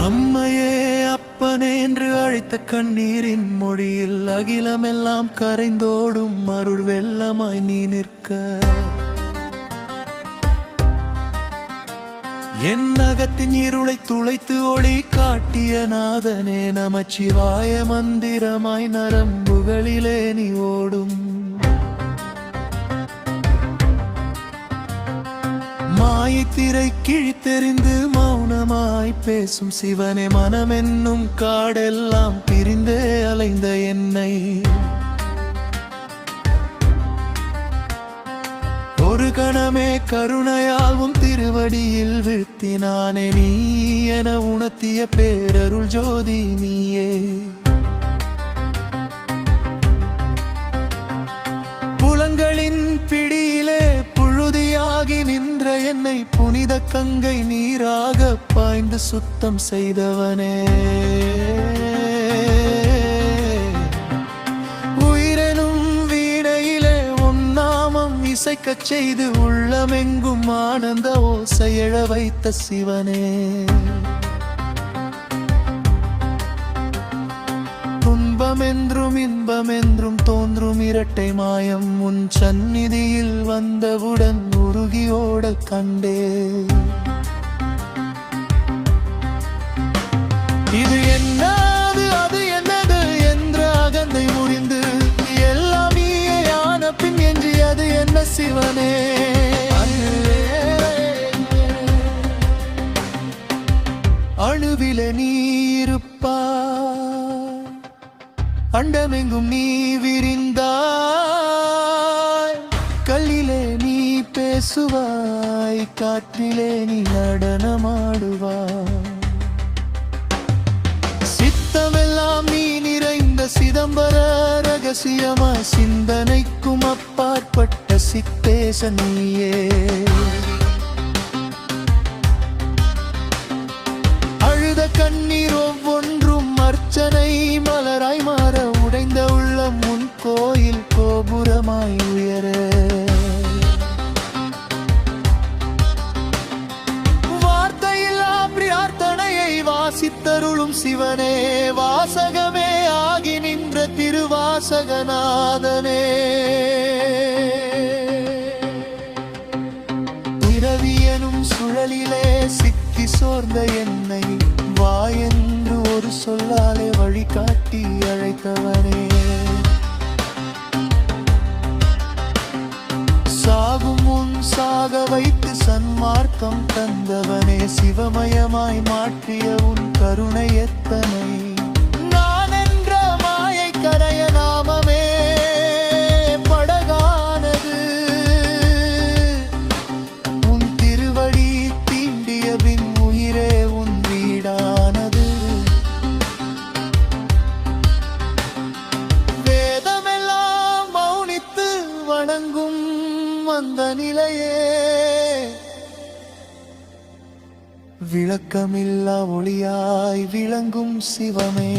அம்மையே அப்பனே என்று அழைத்த கண்ணீரின் மொழியில் அகிலமெல்லாம் கரைந்தோடும் அருள் வெள்ளமாய் நீ நிற்க, என் அகத்தின் இருளை துளைத்து ஒளி காட்டிய நாதனே, நமச்சிவாய மந்திரமாய் நரம்புகளிலே நீ ஓடும். மாயத்திரை கிழித்தெறிந்து மௌனமாய் பேசும் சிவனே, மனமென்னும் காடெல்லாம் பிரிந்தே அலைந்த என்னை ஒரு கணமே கருணையால் உன் திருவடியில் வீழ்த்தினானே. நீ என உணர்த்திய பேரருள் ஜோதி நீயே. புலன்களின் பிடியிலே புழுதியாகி நின்ற என்னை புனித கங்கை நீராக பாய்ந்து சுத்தம் செய்தவனே. உயிரெனும் வீணையிலே உன் நாமம் இசைக்கச் செய்து உள்ளமெங்கும் ஆனந்த ஓசை எழ வைத்த சிவனே. துன்பமென்றும் இன்பமென்றும் தோன்றும் இரட்டை மாயம் உன் சந்நிதியில் வந்தவுடன் உருகியோட கண்டே. இது என்னது அது என்னது என்ற அகந்தை முறிந்து எல்லாம் நீயான பின் எஞ்சியது என்ன சிவனே. அணுவிலே நீ இருப்பாய், அண்டமெங்கும் நீ விரிந்தாய், கல்லிலே நீ பேசுவாய், காற்றிலே நீ நடனமாடுவாய். சித்தமெல்லாம் நீ நிறைந்த சிதம்பர ரகசியமாய் சிந்தனைக்கும் அப்பாற்பட்ட சித்தேச நீயே. அழுத கண்ணீர் ஒவ்வொன்றும் அர்ச்சனை மலராய் மாற உடைந்த உள்ளம் உன் கோயில் கோபுரமாய் உயர. வார்த்தையில்லா பிரார்த்தனையை வாசித்தருளும் சிவனே, வாசகமே ஆகி நின்ற திருவாசகநாதனே. பிறவியனும் சுழலிலே சிக்கி சோர்ந்த என்னை வா என்று ஒரு சொல்லாலே வழிகாட்டி அழைத்தவனே. சாகும் முன் சாக வைத்து சன்மார்க்கம் தந்தவனே, சிவமயமாய் மாற்றிய உன் கருணை எத்தனை. நான் என்ற மாயை கரைய நாமமே படகானது, உன் திருவடி தீண்டிய பின் உயிரே உன் வீடானது. வேதமெல்லாம் மௌனித்து வணங்கும் அந்த நிலையே, விளக்கமில்லா ஒளியாய் விளங்கும் சிவமே.